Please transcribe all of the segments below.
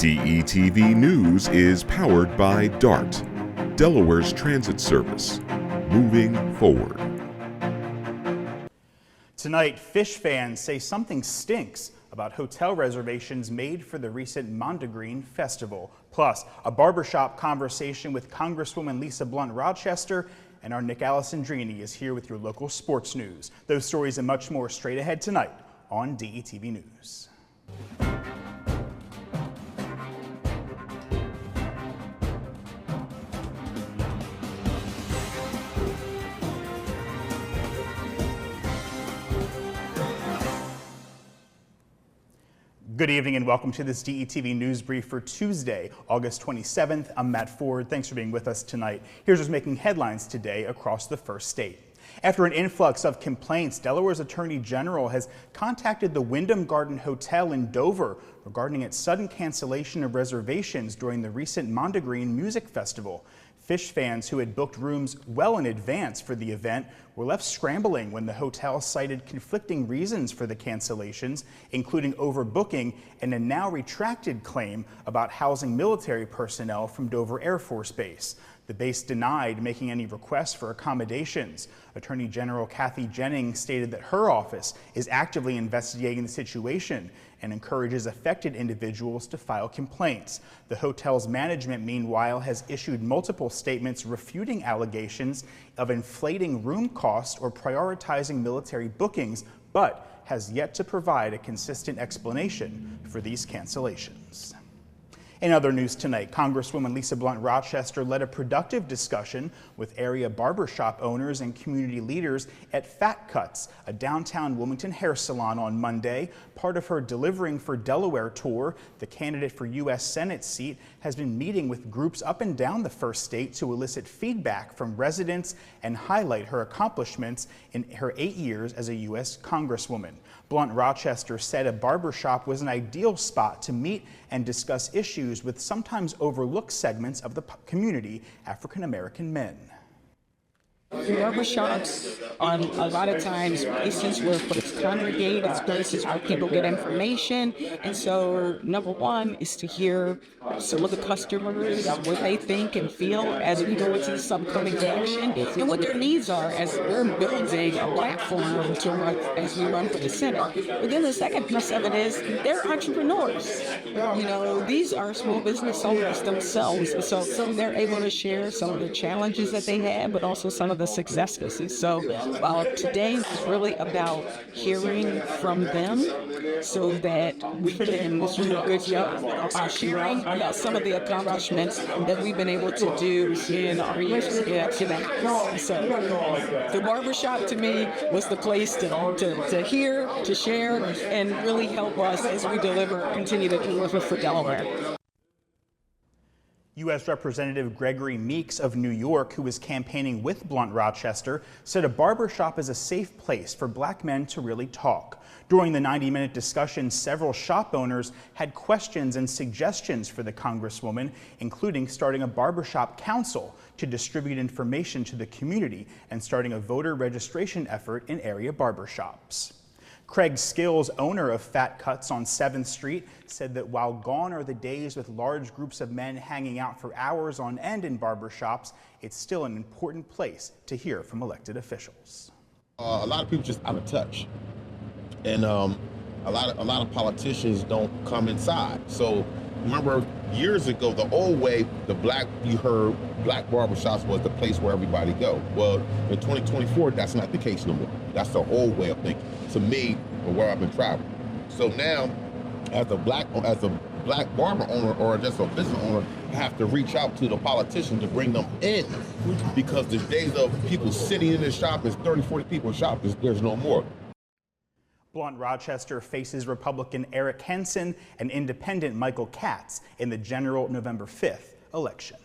DETV News is powered by DART, Delaware's transit service. Moving forward. Tonight, Phish fans say something stinks about hotel reservations made for the recent Mondegreen Festival. Plus, a barbershop conversation with Congresswoman Lisa Blunt Rochester, and our Nick Alessandrini is here with your local sports news. Those stories and much more straight ahead tonight on DETV News. Good evening and welcome to this DETV News Brief for Tuesday, August 27th. I'm Matt Ford. Thanks for being with us tonight. Here's what's making headlines today across the first state. After an influx of complaints, Delaware's Attorney General has contacted the Wyndham Garden Hotel in Dover regarding its sudden cancellation of reservations during the recent Mondegreen Music Festival. Phish fans who had booked rooms well in advance for the event were left scrambling when the hotel cited conflicting reasons for the cancellations, including overbooking and a now retracted claim about housing military personnel from Dover Air Force Base. The base denied making any requests for accommodations. Attorney General Kathy Jennings stated that her office is actively investigating the situation and encourages affected individuals to file complaints. The hotel's management, meanwhile, has issued multiple statements refuting allegations of inflating room costs or prioritizing military bookings, but has yet to provide a consistent explanation for these cancellations. In other news tonight, Congresswoman Lisa Blunt Rochester led a productive discussion with area barbershop owners and community leaders at Fat Cuts, a downtown Wilmington hair salon, on Monday. Part of her Delivering for Delaware tour, the candidate for U.S. Senate seat has been meeting with groups up and down the first state to elicit feedback from residents and highlight her accomplishments in her 8 years as a U.S. Congresswoman. Blunt Rochester said a barbershop was an ideal spot to meet and discuss issues with sometimes overlooked segments of the community, African American men. Barbershops are a lot of times places where folks congregate, it's places where people get information, and so number one is to hear some of the customers, what they think and feel as we go into some coming action, and what their needs are as we're building a platform to run as we run for the Senate. But then the second piece of it is they're entrepreneurs. You know, these are small business owners themselves, so they're able to share some of the challenges that they have, but also some of the successes. And so today is really about hearing from them so that we can do a good job of sharing about some of the accomplishments that we've been able to do in our years today. So the barbershop to me was the place to hear, to share, and really help us as we continue to deliver for Delaware. U.S. Representative Gregory Meeks of New York, who was campaigning with Blunt Rochester, said a barbershop is a safe place for black men to really talk. During the 90-minute discussion, several shop owners had questions and suggestions for the Congresswoman, including starting a barbershop council to distribute information to the community and starting a voter registration effort in area barbershops. Craig Skills, owner of Fat Cuts on 7th Street, said that while gone are the days with large groups of men hanging out for hours on end in barbershops, it's still an important place to hear from elected officials. A lot of people just out of touch, and a lot of politicians don't come inside. So remember years ago, the old way, you heard black barbershops was the place where everybody go. Well, in 2024, that's not the case no more. That's the old way of thinking, to me, or where I've been traveling. So now, as a black barber owner or just a business owner, I have to reach out to the politician to bring them in, because the days of people sitting in the shop, there's 30, 40 people in the shop, there's no more. Blunt Rochester faces Republican Eric Henson and Independent Michael Katz in the general November 5th election.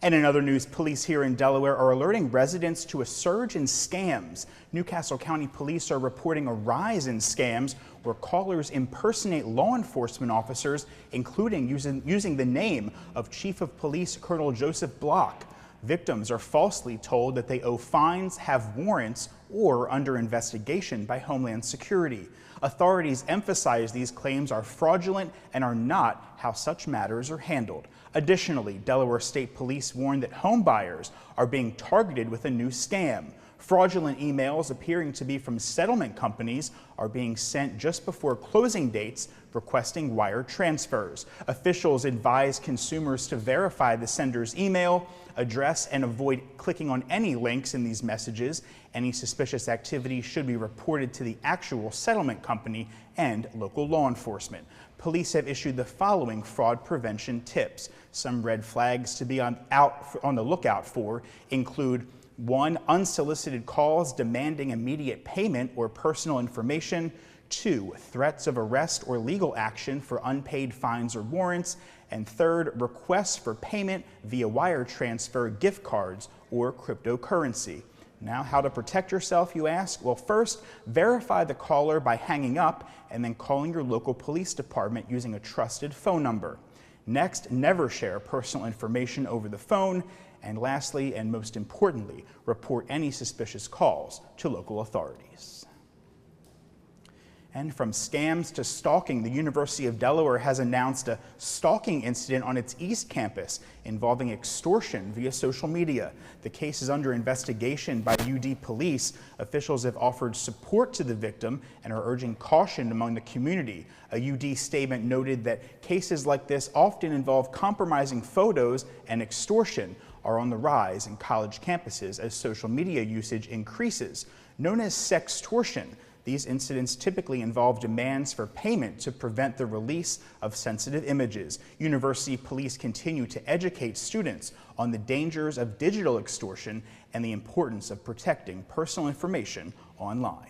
And in other news, police here in Delaware are alerting residents to a surge in scams. Newcastle County Police are reporting a rise in scams where callers impersonate law enforcement officers, including using the name of Chief of Police Colonel Joseph Block. Victims are falsely told that they owe fines, have warrants, or are under investigation by Homeland Security. Authorities emphasize these claims are fraudulent and are not how such matters are handled. Additionally, Delaware State Police warned that home buyers are being targeted with a new scam. Fraudulent emails appearing to be from settlement companies are being sent just before closing dates requesting wire transfers. Officials advise consumers to verify the sender's email, address, and avoid clicking on any links in these messages. Any suspicious activity should be reported to the actual settlement company and local law enforcement. Police have issued the following fraud prevention tips. Some red flags to be on the lookout for include: 1. Unsolicited calls demanding immediate payment or personal information. 2. Threats of arrest or legal action for unpaid fines or warrants. And 3rd, requests for payment via wire transfer, gift cards, or cryptocurrency. Now, how to protect yourself, you ask? Well, first, verify the caller by hanging up and then calling your local police department using a trusted phone number. Next, never share personal information over the phone. And lastly, and most importantly, report any suspicious calls to local authorities. And from scams to stalking, the University of Delaware has announced a stalking incident on its East Campus involving extortion via social media. The case is under investigation by UD police. Officials have offered support to the victim and are urging caution among the community. A UD statement noted that cases like this often involve compromising photos, and extortion are on the rise in college campuses as social media usage increases. Known as sextortion, these incidents typically involve demands for payment to prevent the release of sensitive images. University police continue to educate students on the dangers of digital extortion and the importance of protecting personal information online.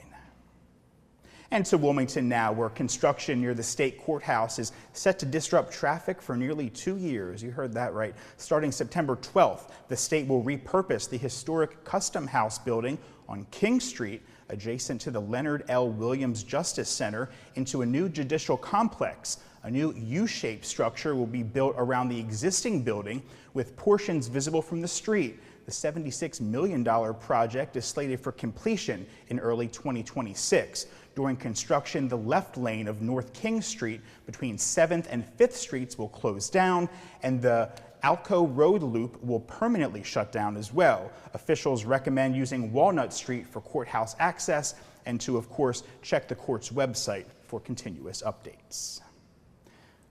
And to Wilmington now, where construction near the state courthouse is set to disrupt traffic for nearly 2 years. You heard that right. Starting September 12th, the state will repurpose the historic Custom House building on King Street, adjacent to the Leonard L. Williams Justice Center, into a new judicial complex. A new U-shaped structure will be built around the existing building, with portions visible from the street. The $76 million project is slated for completion in early 2026. During construction, the left lane of North King Street between 7th and 5th Streets will close down, and the Alco Road Loop will permanently shut down as well. Officials recommend using Walnut Street for courthouse access, and to, of course, check the court's website for continuous updates.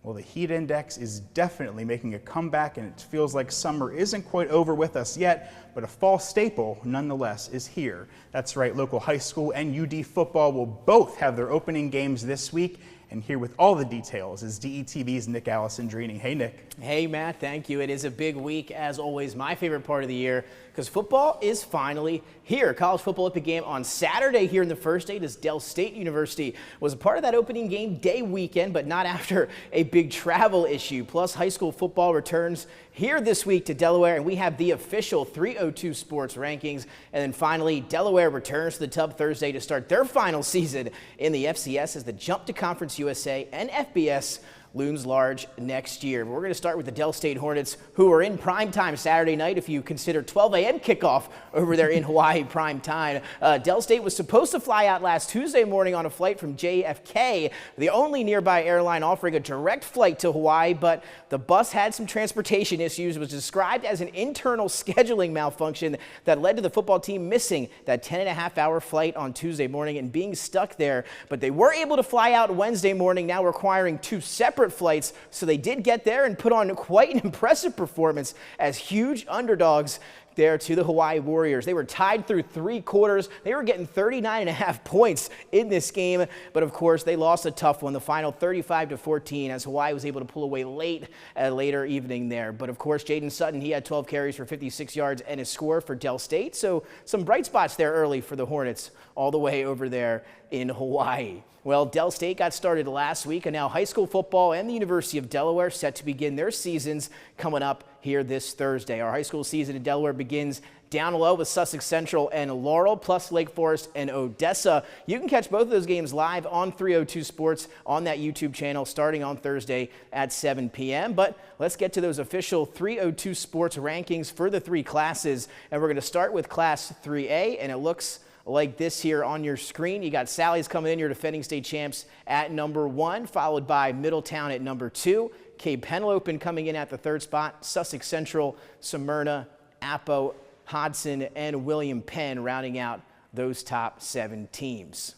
Well, the heat index is definitely making a comeback, and it feels like summer isn't quite over with us yet, but a fall staple nonetheless is here. That's right, local high school and UD football will both have their opening games this week. And here with all the details is DETV's Nick Alessandrini. Hey, Nick. Hey, Matt. Thank you. It is a big week, as always, my favorite part of the year, because football is finally here. College football opening game on Saturday here in the First State, as Del State University was a part of that opening game day weekend, but not after a big travel issue. Plus, high school football returns here this week to Delaware, and we have the official 302 sports rankings. And then finally, Delaware returns to the Tub Thursday to start their final season in the FCS as the jump to Conference USA and FBS looms large next year. But we're going to start with the Del State Hornets, who are in prime time Saturday night, if you consider 12 a.m. kickoff over there in Hawaii prime time. Del State was supposed to fly out last Tuesday morning on a flight from JFK, the only nearby airline offering a direct flight to Hawaii, but the bus had some transportation issues. It was described as an internal scheduling malfunction that led to the football team missing that 10.5-hour flight on Tuesday morning and being stuck there. But they were able to fly out Wednesday morning, now requiring 2 separate flights, so they did get there and put on quite an impressive performance as huge underdogs there to the Hawaii Warriors. They were tied through 3 quarters. They were getting 39.5 points in this game, but of course they lost a tough one, the final 35-14, as Hawaii was able to pull away later evening there. But of course, Jaden Sutton, he had 12 carries for 56 yards and a score for Del State, so some bright spots there early for the Hornets all the way over there in Hawaii. Well, Del State got started last week, and now high school football and the University of Delaware set to begin their seasons coming up here this Thursday. Our high school season in Delaware begins down low with Sussex Central and Laurel, plus Lake Forest and Odessa. You can catch both of those games live on 302 Sports on that YouTube channel starting on Thursday at 7 p.m. But let's get to those official 302 Sports rankings for the three classes. And we're going to start with Class 3A, and it looks like this here on your screen. You got Sally's coming in, your defending state champs, at number 1, followed by Middletown at number 2. Cape Henlopen coming in at the 3rd spot. Sussex Central, Smyrna, Appo, Hodson, and William Penn rounding out those top 7 teams.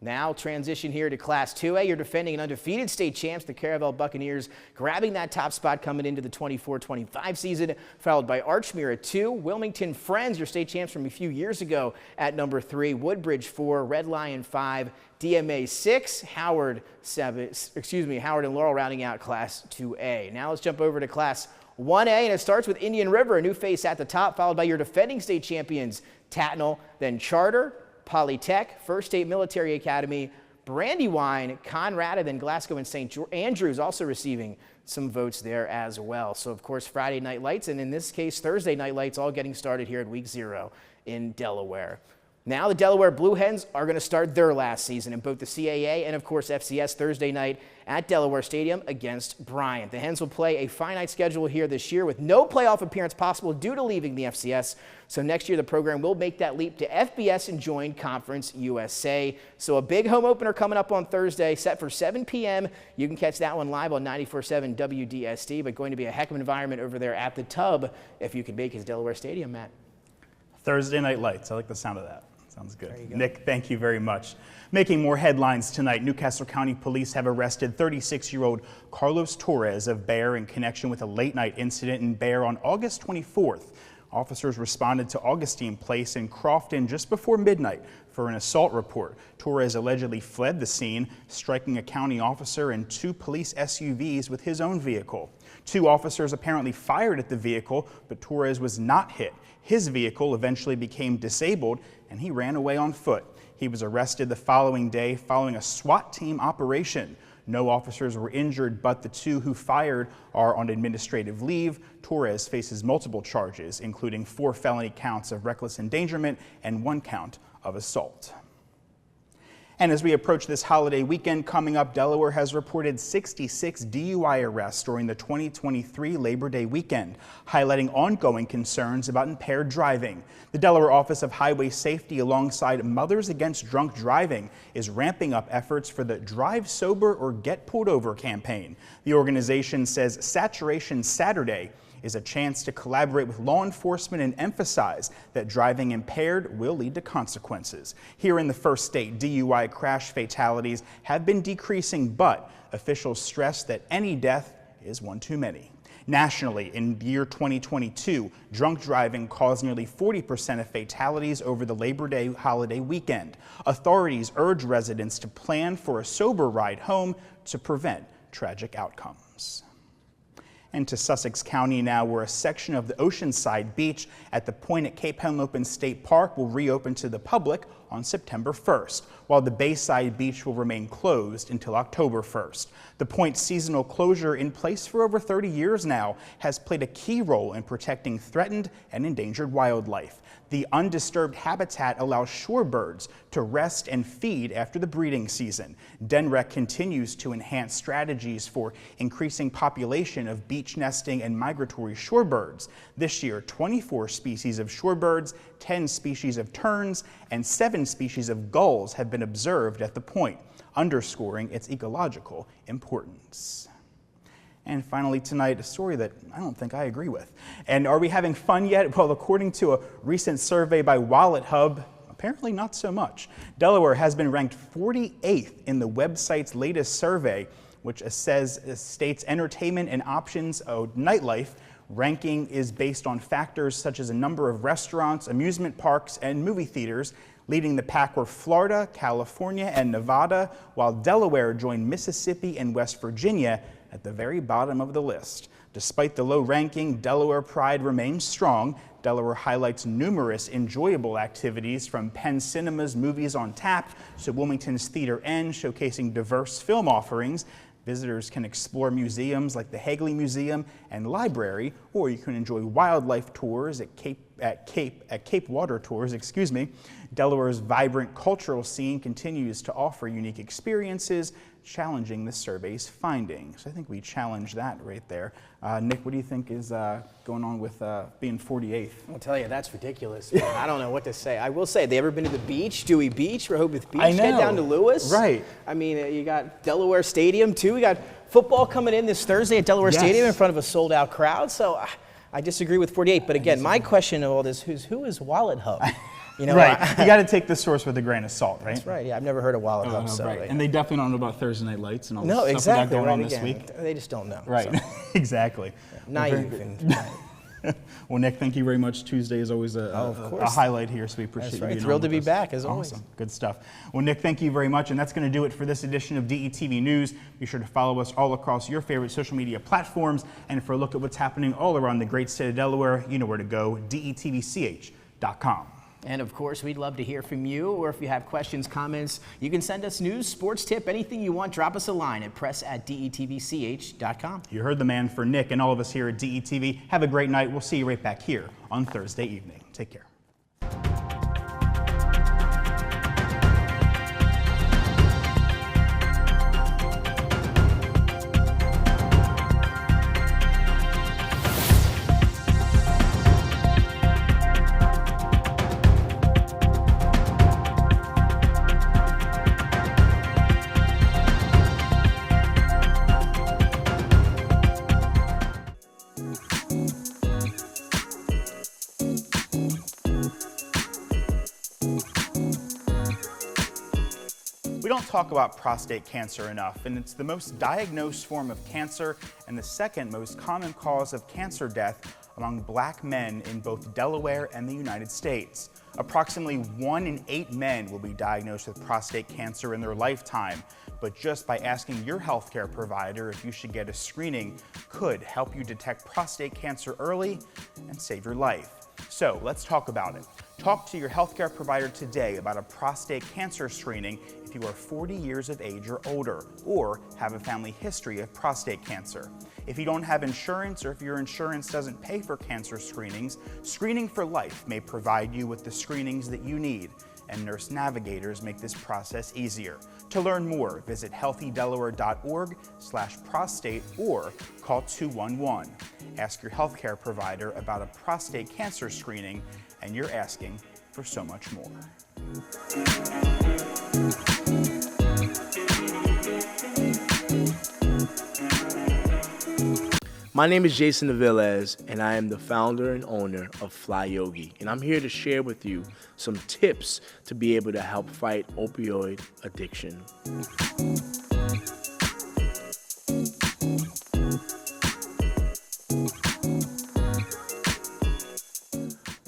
Now transition here to Class 2A. You're defending an undefeated state champs, the Caravel Buccaneers, grabbing that top spot coming into the 24-25 season, followed by Archmere at 2. Wilmington Friends, your state champs from a few years ago, at number 3. Woodbridge 4, Red Lion 5, DMA 6, Howard and Laurel rounding out Class 2A. Now let's jump over to Class 1A, and it starts with Indian River, a new face at the top, followed by your defending state champions, Tatnall, then Charter, Polytech, First State Military Academy, Brandywine, Conrad, and then Glasgow and St. Andrews also receiving some votes there as well. So, of course, Friday night lights, and in this case, Thursday night lights, all getting started here at Week 0 in Delaware. Now the Delaware Blue Hens are going to start their last season in both the CAA and, of course, FCS Thursday night at Delaware Stadium against Bryant. The Hens will play a finite schedule here this year with no playoff appearance possible due to leaving the FCS. So next year the program will make that leap to FBS and join Conference USA. So a big home opener coming up on Thursday, set for 7 p.m. You can catch that one live on 94.7 WDST, but going to be a heck of an environment over there at the Tub if you can make his Delaware Stadium, Matt. Thursday night lights. I like the sound of that. Sounds good. Nick, thank you very much. Making more headlines tonight, Newcastle County Police have arrested 36-year-old Carlos Torres of Bear in connection with a late-night incident in Bear on August 24th. Officers responded to Augustine Place in Crofton just before midnight for an assault report. Torres allegedly fled the scene, striking a county officer and 2 police SUVs with his own vehicle. 2 officers apparently fired at the vehicle, but Torres was not hit. His vehicle eventually became disabled and he ran away on foot. He was arrested the following day following a SWAT team operation. No officers were injured, but the 2 who fired are on administrative leave. Torres faces multiple charges, including 4 felony counts of reckless endangerment and 1 count of assault. And as we approach this holiday weekend coming up, Delaware has reported 66 DUI arrests during the 2023 Labor Day weekend, highlighting ongoing concerns about impaired driving. The Delaware Office of Highway Safety, alongside Mothers Against Drunk Driving, is ramping up efforts for the Drive Sober or Get Pulled Over campaign. The organization says Saturation Saturday is a chance to collaborate with law enforcement and emphasize that driving impaired will lead to consequences. Here in the first state, DUI crash fatalities have been decreasing, but officials stress that any death is one too many. Nationally, in the year 2022, drunk driving caused nearly 40% of fatalities over the Labor Day holiday weekend. Authorities urge residents to plan for a sober ride home to prevent tragic outcomes. And to Sussex County now, where a section of the Oceanside Beach at the point at Cape Henlopen State Park will reopen to the public on September 1st, while the Bayside Beach will remain closed until October 1st. The point's seasonal closure, in place for over 30 years now, has played a key role in protecting threatened and endangered wildlife. The undisturbed habitat allows shorebirds to rest and feed after the breeding season. DENREC continues to enhance strategies for increasing population of beach nesting and migratory shorebirds. This year, 24 species of shorebirds, 10 species of terns, and 7 species of gulls have been observed at the point, underscoring its ecological importance. And finally tonight, a story that I don't think I agree with. And are we having fun yet? Well, according to a recent survey by Wallet Hub, apparently not so much. Delaware has been ranked 48th in the website's latest survey, which states entertainment and options of nightlife. Ranking is based on factors such as a number of restaurants, amusement parks, and movie theaters. Leading the pack were Florida, California, and Nevada, while Delaware joined Mississippi and West Virginia at the very bottom of the list. Despite the low ranking, Delaware pride remains strong. Delaware highlights numerous enjoyable activities, from Penn Cinema's Movies on Tap to Wilmington's Theater N, showcasing diverse film offerings. Visitors can explore museums like the Hagley Museum and Library, or you can enjoy wildlife tours at Cape Cape Water Tours, Delaware's vibrant cultural scene continues to offer unique experiences, challenging the survey's findings. I think we challenged that right there. Nick, what do you think is going on with being 48th? I'll tell you, that's ridiculous. I don't know what to say. I will say, they ever been to the beach, Dewey Beach, Rehoboth Beach, I know. head down to Lewis? Right. I mean, you got Delaware Stadium, too. We got football coming in this Thursday at Delaware Stadium in front of a sold-out crowd. So I disagree with 48. But again, my question of all this, who is Wallet Hub? You know, right. You got to take the source with a grain of salt, right? That's right. Yeah, I've never heard of Wallet Hub. So, right. And they definitely don't know about Thursday Night Lights and all no, the stuff we got exactly. going Right, on this again, week. they just don't know. Right. So. Exactly. Naive. Well, Nick, thank you very much. Tuesday is always a highlight here, so we appreciate you being on Thrilled to with be us. back, as always. Awesome. Good stuff. Well, Nick, thank you very much. And that's going to do it for this edition of DETV News. Be sure to follow us all across your favorite social media platforms. And for a look at what's happening all around the great state of Delaware, you know where to go, detvch.com. And of course, we'd love to hear from you, or if you have questions, comments, you can send us news, sports tip, anything you want. Drop us a line at press@detvch.com. You heard the man. For Nick and all of us here at DETV. Have a great night. We'll see you right back here on Thursday evening. Take care. We don't talk about prostate cancer enough, and it's the most diagnosed form of cancer and the second most common cause of cancer death among black men in both Delaware and the United States. Approximately 1 in 8 men will be diagnosed with prostate cancer in their lifetime, but just by asking your healthcare provider if you should get a screening could help you detect prostate cancer early and save your life. So let's talk about it. Talk to your healthcare provider today about a prostate cancer screening if you are 40 years of age or older, or have a family history of prostate cancer. If you don't have insurance, or if your insurance doesn't pay for cancer screenings, Screening for Life may provide you with the screenings that you need, and Nurse Navigators make this process easier. To learn more, visit healthydelaware.org/prostate or call 211. Ask your healthcare provider about a prostate cancer screening, and you're asking for so much more. My name is Jason Aviles, and I am the founder and owner of Fly Yogi, and I'm here to share with you some tips to be able to help fight opioid addiction.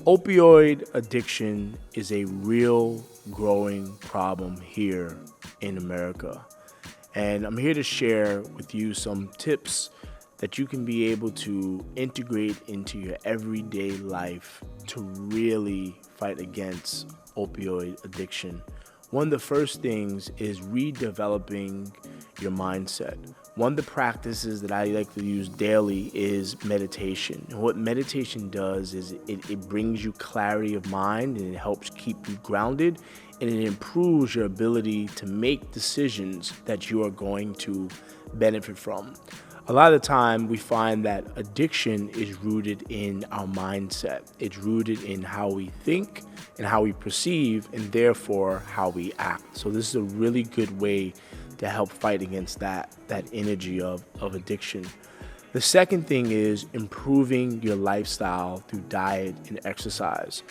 Opioid addiction is a real growing problem here in America, and I'm here to share with you some tips that you can be able to integrate into your everyday life to really fight against opioid addiction. One of the first things is redeveloping your mindset. One of the practices that I like to use daily is meditation. And what meditation does is it brings you clarity of mind, and it helps keep you grounded, and it improves your ability to make decisions that you are going to benefit from. A lot of the time we find that addiction is rooted in our mindset. It's rooted in how we think and how we perceive, and therefore how we act. So this is a really good way to help fight against that energy of addiction. The second thing is improving your lifestyle through diet and exercise.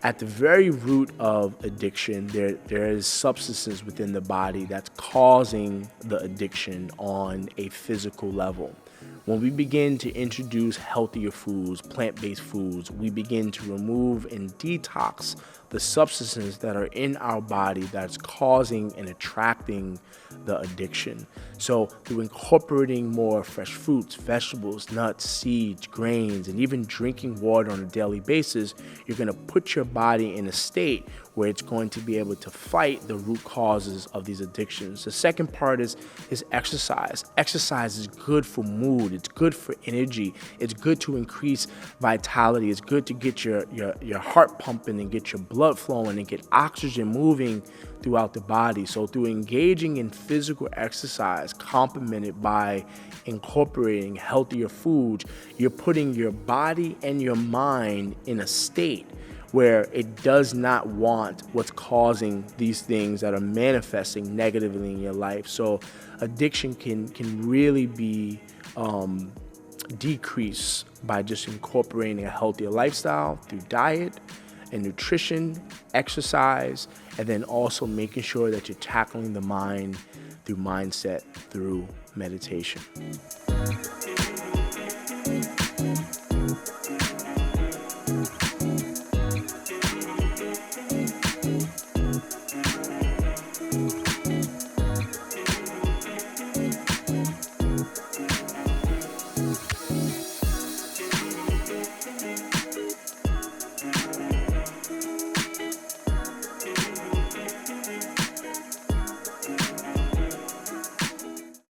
At the very root of addiction, there is substances within the body that's causing the addiction on a physical level. When we begin to introduce healthier foods, plant-based foods, we begin to remove and detox the substances that are in our body that's causing and attracting the addiction. So through incorporating more fresh fruits, vegetables, nuts, seeds, grains, and even drinking water on a daily basis, you're going to put your body in a state where it's going to be able to fight the root causes of these addictions. The second part is exercise. Exercise is good for mood. It's good for energy. It's good to increase vitality. It's good to get your heart pumping and get your blood flowing and get oxygen moving throughout the body. So through engaging in physical exercise, complemented by incorporating healthier foods, you're putting your body and your mind in a state where it does not want what's causing these things that are manifesting negatively in your life. So addiction can really be decreased by just incorporating a healthier lifestyle through diet and nutrition, exercise, and then also making sure that you're tackling the mind through mindset, through meditation.